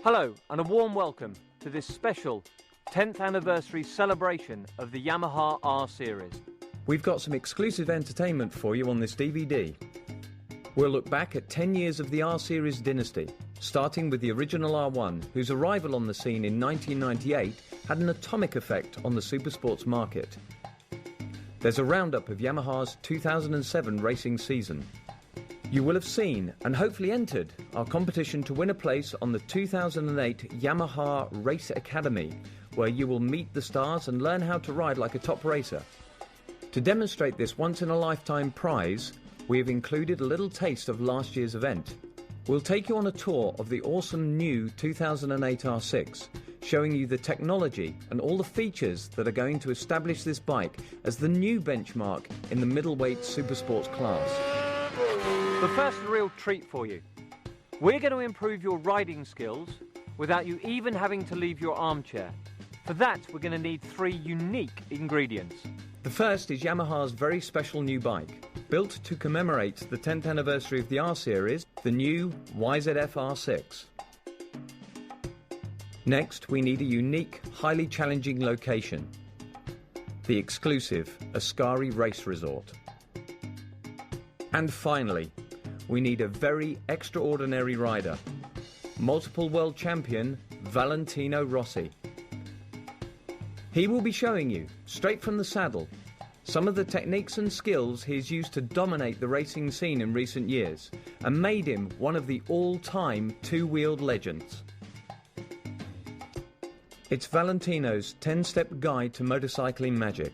Hello and a warm welcome to this special 10th anniversary celebration of the Yamaha R series. We've got some exclusive entertainment for you on this DVD. We'll look back at 10 years of the R series dynasty, starting with the original R1, whose arrival on the scene in 1998 had an atomic effect on the supersports market. There's a roundup of Yamaha's 2007 racing season. You will have seen and hopefully entered our competition to win a place on the 2008 Yamaha Race Academy, where you will meet the stars and learn how to ride like a top racer. To demonstrate this once-in-a-lifetime prize, we have included a little taste of last year's event. We'll take you on a tour of the awesome new 2008 R6, showing you the technology and all the features that are going to establish this bike as the new benchmark in the middleweight supersports class. But first, a real treat for you. We're going to improve your riding skills without you even having to leave your armchair. For that, we're going to need 3 unique ingredients. The first is Yamaha's very special new bike. Built to commemorate the 10th anniversary of the R series, the new YZF R6. Next, we need a unique, highly challenging location. The exclusive Ascari Race Resort. And finally, we need a very extraordinary rider. Multiple world champion, Valentino Rossi. He will be showing you, straight from the saddle, some of the techniques and skills he has used to dominate the racing scene in recent years and made him one of the all-time two-wheeled legends. It's Valentino's 10-step guide to motorcycling magic.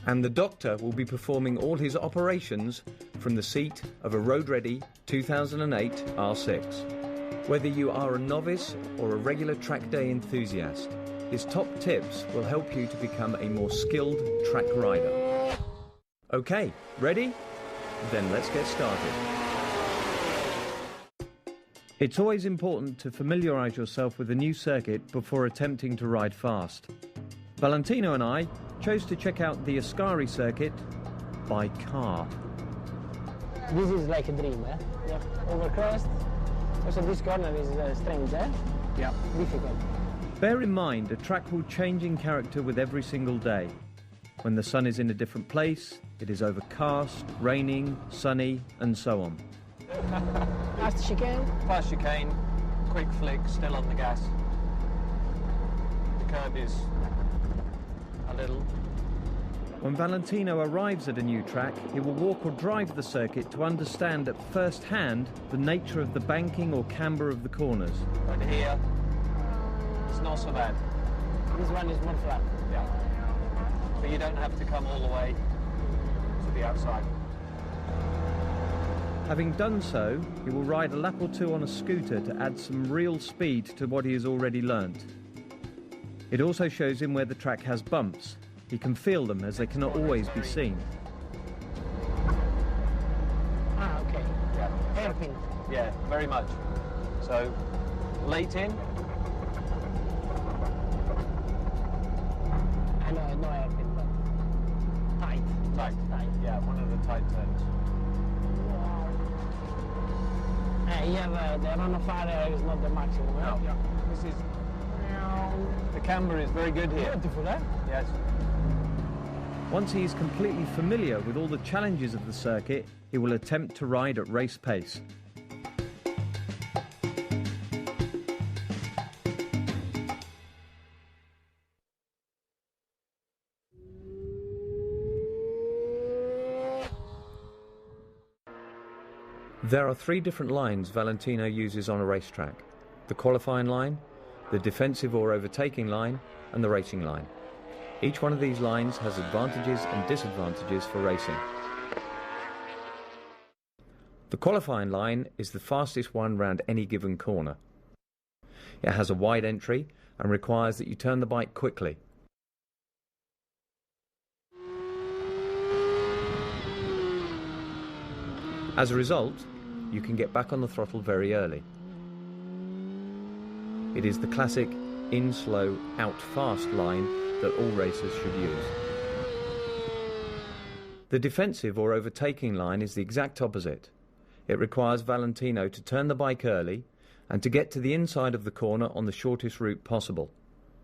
And the doctor will be performing all his operations from the seat of a road-ready 2008 R6. Whether you are a novice or a regular track day enthusiast, his top tips will help you to become a more skilled track rider. Okay, ready? Then let's get started. It's always important to familiarise yourself with a new circuit before attempting to ride fast. Valentino and I chose to check out the Ascari circuit by car. This is like a dream, eh? Yeah. Overcrossed. Also this corner is strange, eh? Yeah. Difficult. Bear in mind, a track will change in character with every single day. When the sun is in a different place, it is overcast, raining, sunny, and so on. Fast chicane. Fast chicane, quick flick, still on the gas. The curb is a little. When Valentino arrives at a new track, he will walk or drive the circuit to understand at first hand the nature of the banking or camber of the corners. Right here, it's not so bad. This one is more flat. Yeah. But you don't have to come all the way to the outside. Having done so, he will ride a lap or two on a scooter to add some real speed to what he has already learnt. It also shows him where the track has bumps. He can feel them as they cannot always be seen. Ah, okay. Yeah. Hairpin. Yeah, very much. So, late in. I know, no hairpin, but tight. Tight. Tight. Yeah, one of the tight turns. You have the run of fire is not the maximum, eh? No. Yeah. This is. The camber is very good here. Beautiful, eh? Yes. Once he is completely familiar with all the challenges of the circuit, he will attempt to ride at race pace. There are 3 different lines Valentino uses on a racetrack: the qualifying line, the defensive or overtaking line, and the racing line. Each one of these lines has advantages and disadvantages for racing. The qualifying line is the fastest one round any given corner. It has a wide entry and requires that you turn the bike quickly. As a result, you can get back on the throttle very early. It is the classic in slow, out fast line that all racers should use. The defensive or overtaking line is the exact opposite. It requires Valentino to turn the bike early and to get to the inside of the corner on the shortest route possible.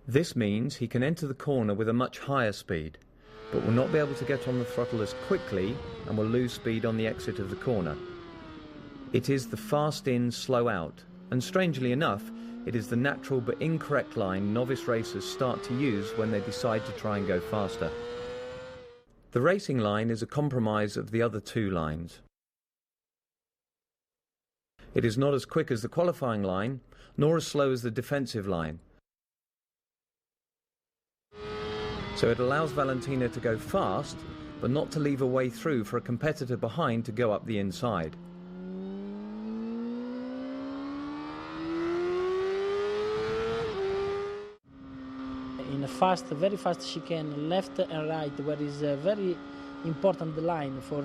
This means he can enter the corner with a much higher speed, but will not be able to get on the throttle as quickly and will lose speed on the exit of the corner. It is the fast in, slow out, and strangely enough, it is the natural but incorrect line novice racers start to use when they decide to try and go faster. The racing line is a compromise of the other two lines. It is not as quick as the qualifying line, nor as slow as the defensive line. So it allows Valentino to go fast, but not to leave a way through for a competitor behind to go up the inside. In a fast, very fast chicane, left and right, where is a very important line for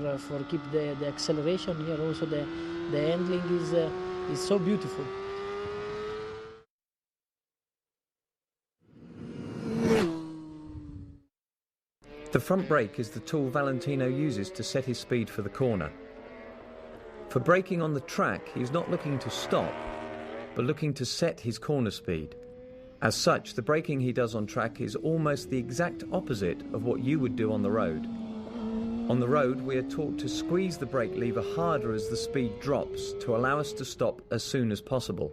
keep the acceleration here. Also the handling is so beautiful. The front brake is the tool Valentino uses to set his speed for the corner. For braking on the track, he is not looking to stop, but looking to set his corner speed. As such, the braking he does on track is almost the exact opposite of what you would do on the road. On the road, we are taught to squeeze the brake lever harder as the speed drops to allow us to stop as soon as possible.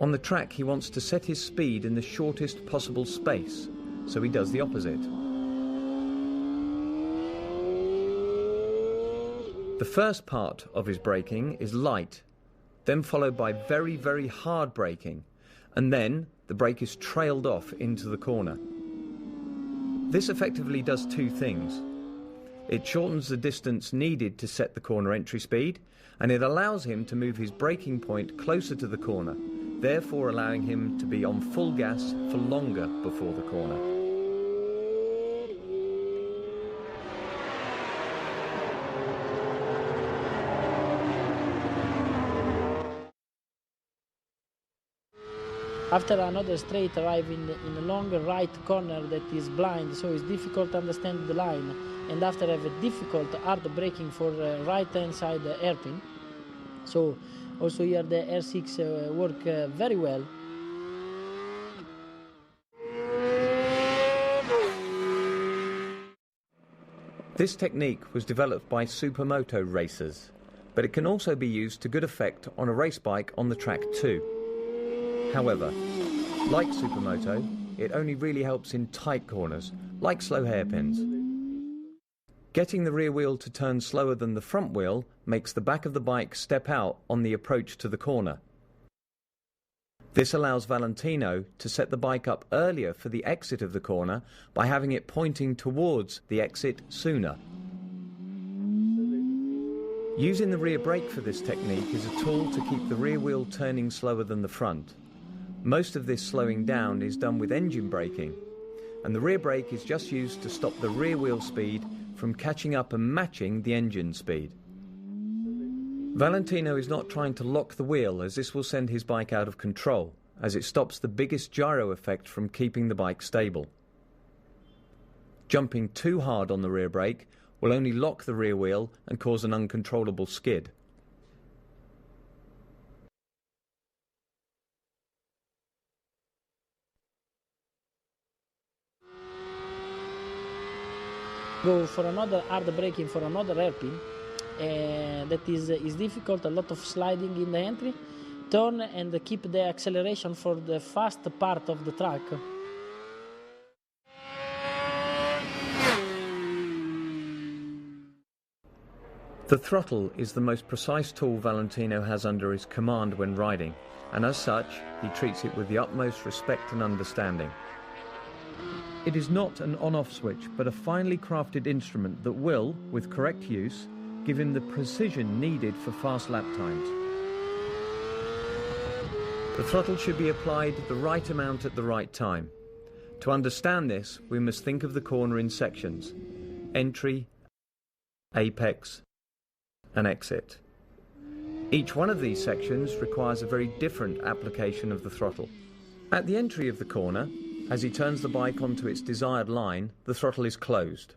On the track, he wants to set his speed in the shortest possible space, so he does the opposite. The first part of his braking is light, then followed by very, very hard braking, and then the brake is trailed off into the corner. This effectively does two things. It shortens the distance needed to set the corner entry speed, and it allows him to move his braking point closer to the corner, therefore allowing him to be on full gas for longer before the corner. After another straight arrive in a longer right corner that is blind, so it's difficult to understand the line. And after have a difficult hard braking for right hand side hairpin. So also here the R6 work very well. This technique was developed by supermoto racers, but it can also be used to good effect on a race bike on the track too. However, like supermoto, it only really helps in tight corners, like slow hairpins. Getting the rear wheel to turn slower than the front wheel makes the back of the bike step out on the approach to the corner. This allows Valentino to set the bike up earlier for the exit of the corner by having it pointing towards the exit sooner. Using the rear brake for this technique is a tool to keep the rear wheel turning slower than the front. Most of this slowing down is done with engine braking, and the rear brake is just used to stop the rear wheel speed from catching up and matching the engine speed. Valentino is not trying to lock the wheel, as this will send his bike out of control, as it stops the biggest gyro effect from keeping the bike stable. Jumping too hard on the rear brake will only lock the rear wheel and cause an uncontrollable skid. Go for another hard braking for another hairpin. That is difficult, a lot of sliding in the entry. Turn and keep the acceleration for the fast part of the track. The throttle is the most precise tool Valentino has under his command when riding, and as such, he treats it with the utmost respect and understanding. It is not an on-off switch, but a finely crafted instrument that will, with correct use, give him the precision needed for fast lap times. The throttle should be applied the right amount at the right time. To understand this, we must think of the corner in sections: entry, apex, and exit. Each one of these sections requires a very different application of the throttle. At the entry of the corner, as he turns the bike onto its desired line, the throttle is closed.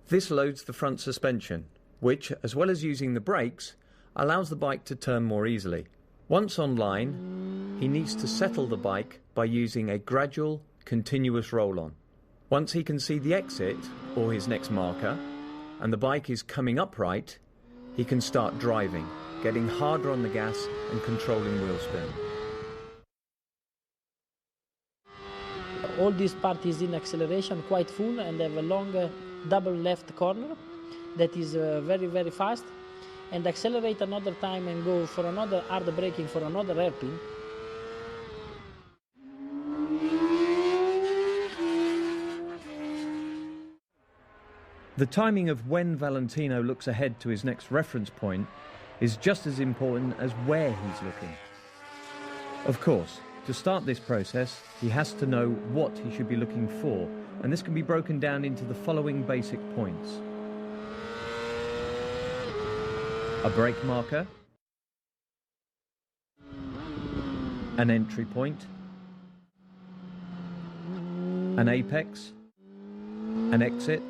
This loads the front suspension, which, as well as using the brakes, allows the bike to turn more easily. Once online, he needs to settle the bike by using a gradual, continuous roll-on. Once he can see the exit, or his next marker, and the bike is coming upright, he can start driving, getting harder on the gas and controlling wheel spin. All this part is in acceleration, quite full, and have a long double left corner that is very, very fast. And accelerate another time and go for another hard braking for another hairpin. The timing of when Valentino looks ahead to his next reference point is just as important as where he's looking. Of course, to start this process, he has to know what he should be looking for, and this can be broken down into the following basic points. A brake marker, an entry point, an apex, an exit,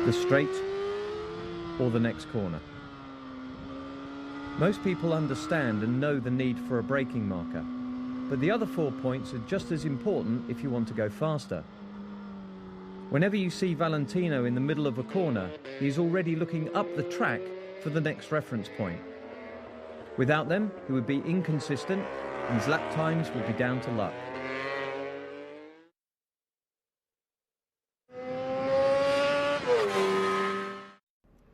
the straight, or the next corner. Most people understand and know the need for a braking marker, but the other 4 points are just as important if you want to go faster. Whenever you see Valentino in the middle of a corner, he is already looking up the track for the next reference point. Without them, he would be inconsistent and his lap times would be down to luck.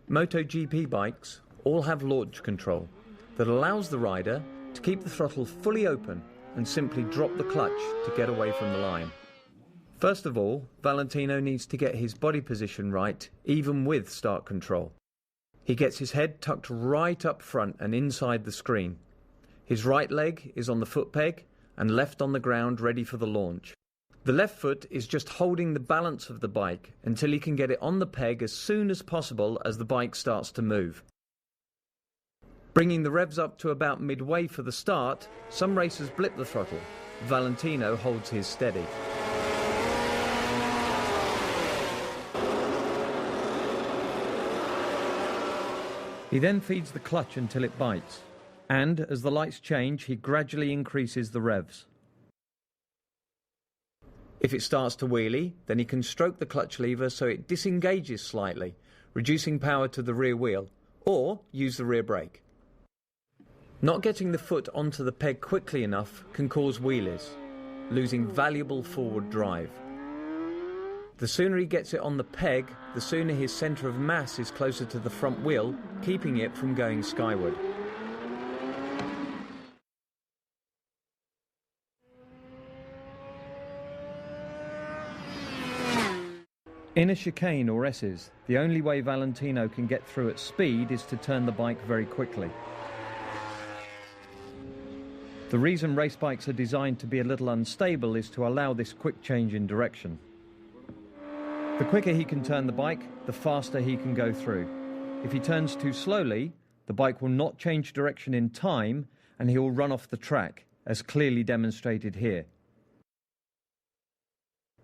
MotoGP bikes all have launch control that allows the rider to keep the throttle fully open and simply drop the clutch to get away from the line. First of all, Valentino needs to get his body position right, even with start control. He gets his head tucked right up front and inside the screen. His right leg is on the foot peg and left on the ground ready for the launch. The left foot is just holding the balance of the bike until he can get it on the peg as soon as possible as the bike starts to move. Bringing the revs up to about midway for the start, some racers blip the throttle. Valentino holds his steady. He then feeds the clutch until it bites, and as the lights change, he gradually increases the revs. If it starts to wheelie, then he can stroke the clutch lever so it disengages slightly, reducing power to the rear wheel, or use the rear brake. Not getting the foot onto the peg quickly enough can cause wheelies, losing valuable forward drive. The sooner he gets it on the peg, the sooner his centre of mass is closer to the front wheel, keeping it from going skyward. In a chicane or S's, the only way Valentino can get through at speed is to turn the bike very quickly. The reason race bikes are designed to be a little unstable is to allow this quick change in direction. The quicker he can turn the bike, the faster he can go through. If he turns too slowly, the bike will not change direction in time and he will run off the track, as clearly demonstrated here.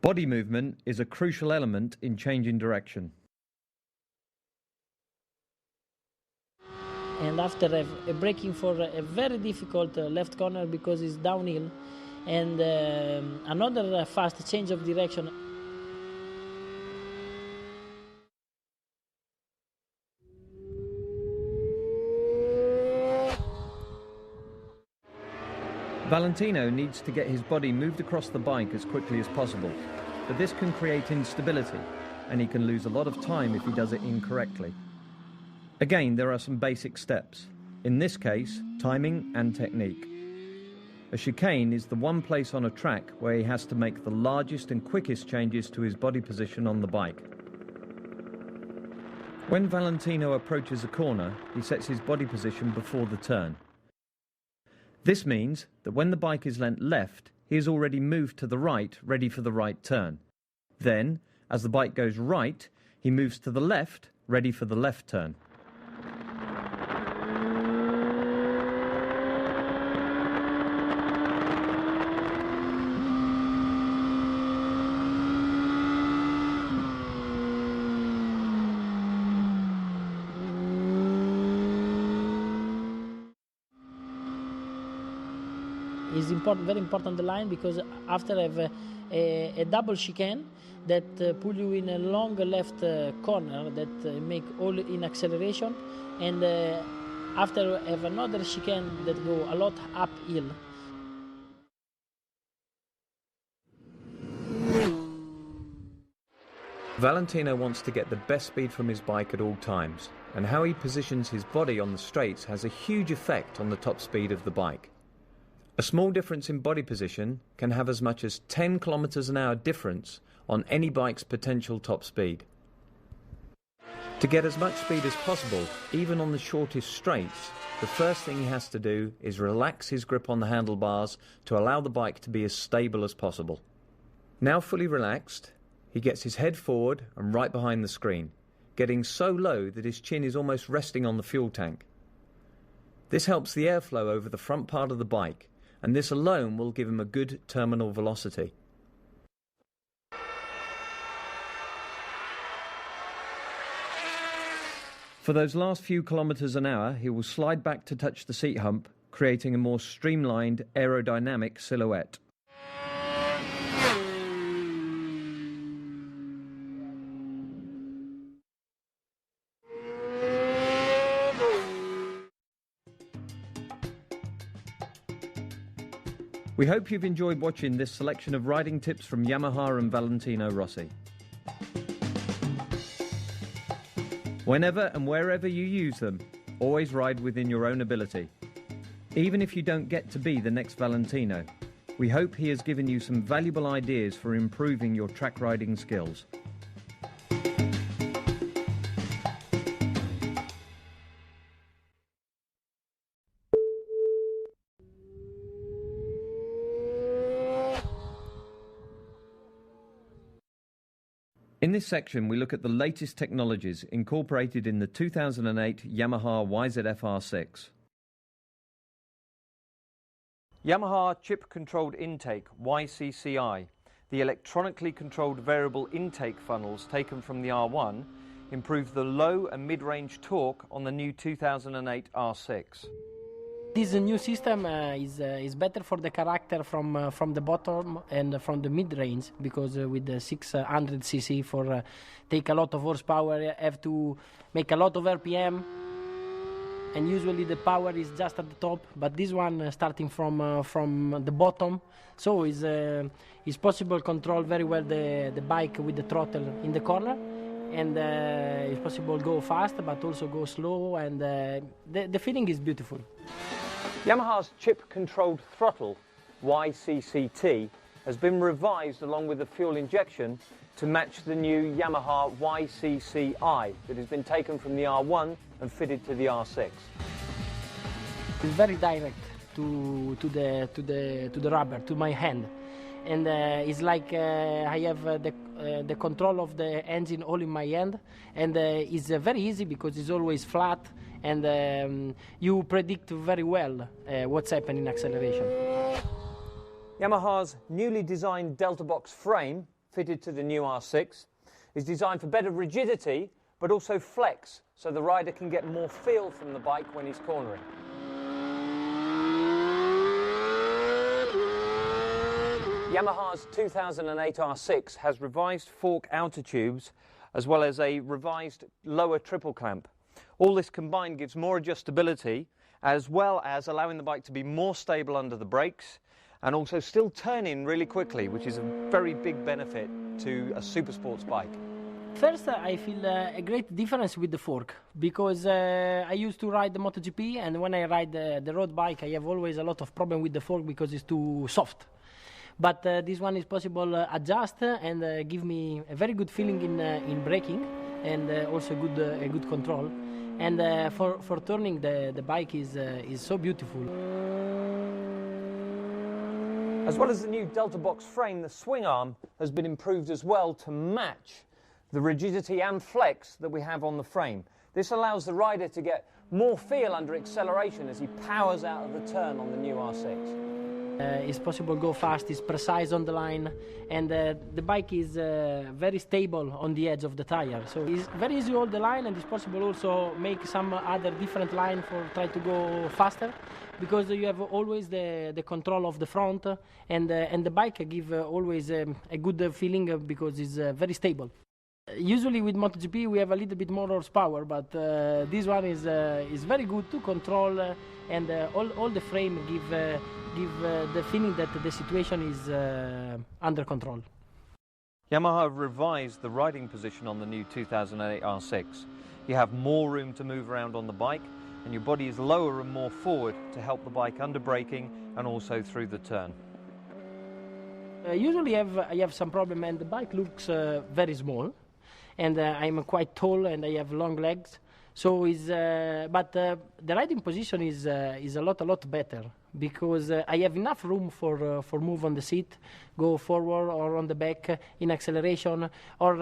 Body movement is a crucial element in changing direction. And after braking for a very difficult left corner because it's downhill, and another fast change of direction. Valentino needs to get his body moved across the bike as quickly as possible, but this can create instability, and he can lose a lot of time if he does it incorrectly. Again, there are some basic steps. In this case, timing and technique. A chicane is the one place on a track where he has to make the largest and quickest changes to his body position on the bike. When Valentino approaches a corner, he sets his body position before the turn. This means that when the bike is leant left, he has already moved to the right, ready for the right turn. Then, as the bike goes right, he moves to the left, ready for the left turn. It's important, very important, the line, because after I have a double chicane that pull you in a long left corner that make all in acceleration, and after I have another chicane that go a lot uphill. Valentino wants to get the best speed from his bike at all times, and how he positions his body on the straights has a huge effect on the top speed of the bike. A small difference in body position can have as much as 10 kilometers an hour difference on any bike's potential top speed. To get as much speed as possible, even on the shortest straights, the first thing he has to do is relax his grip on the handlebars to allow the bike to be as stable as possible. Now fully relaxed, he gets his head forward and right behind the screen, getting so low that his chin is almost resting on the fuel tank. This helps the airflow over the front part of the bike, and this alone will give him a good terminal velocity. For those last few kilometers an hour, he will slide back to touch the seat hump, creating a more streamlined aerodynamic silhouette. We hope you've enjoyed watching this selection of riding tips from Yamaha and Valentino Rossi. Whenever and wherever you use them, always ride within your own ability. Even if you don't get to be the next Valentino, we hope he has given you some valuable ideas for improving your track riding skills. In this section, we look at the latest technologies incorporated in the 2008 Yamaha YZF-R6. Yamaha chip-controlled intake, YCCI, the electronically controlled variable intake funnels taken from the R1, improve the low and mid-range torque on the new 2008 R6. This new system is better for the character from the bottom and from the mid-range, because with the 600cc for take a lot of horsepower, have to make a lot of RPM, and usually the power is just at the top, but this one starting from the bottom, so is possible control very well the bike with the throttle in the corner, and it's possible go fast but also go slow, and the feeling is beautiful. Yamaha's chip-controlled throttle, YCCT, has been revised along with the fuel injection to match the new Yamaha YCCI that has been taken from the R1 and fitted to the R6. It's very direct to the rubber, to my hand, and it's like I have the control of the engine all in my hand, and it's very easy because it's always flat, and you predict very well what's happening in acceleration. Yamaha's newly designed Delta Box frame, fitted to the new R6, is designed for better rigidity but also flex, so the rider can get more feel from the bike when he's cornering. Yamaha's 2008 R6 has revised fork outer tubes as well as a revised lower triple clamp. All this combined gives more adjustability, as well as allowing the bike to be more stable under the brakes and also still turn in really quickly, which is a very big benefit to a super sports bike. First, I feel a great difference with the fork, because I used to ride the MotoGP, and when I ride the road bike, I have always a lot of problem with the fork because it's too soft. But this one is possible adjust and give me a very good feeling in braking, and also a good control. And for turning, the bike is so beautiful. As well as the new Delta Box frame, the swing arm has been improved as well to match the rigidity and flex that we have on the frame. This allows the rider to get more feel under acceleration as he powers out of the turn on the new R6. It's possible to go fast, it's precise on the line, and the bike is very stable on the edge of the tire. So it's very easy to hold the line, and it's possible also make some other different line for try to go faster, because you have always the control of the front, and the bike give always a good feeling because it's very stable. Usually with MotoGP we have a little bit more horsepower, but this one is very good to control, and all the frame give the feeling that the situation is under control. Yamaha have revised the riding position on the new 2008 R6. You have more room to move around on the bike, and your body is lower and more forward to help the bike under braking and also through the turn. Usually I have some problem, and the bike looks very small, and I'm quite tall and I have long legs. So but the riding position is a lot better, because I have enough room for move on the seat, go forward or on the back in acceleration, or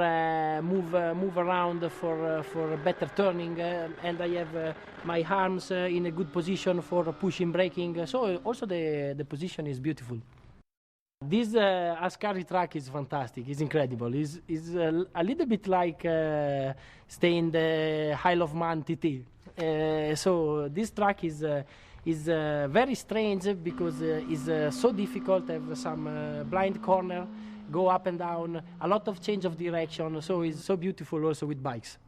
move around for better turning, and I have my arms in a good position for pushing braking. So also the position is beautiful. This Ascari track is fantastic. It's incredible. It's a little bit like staying the Isle of Man TT. So this track is very strange, because it's so difficult. Have some blind corner, go up and down, a lot of change of direction. So it's so beautiful also with bikes.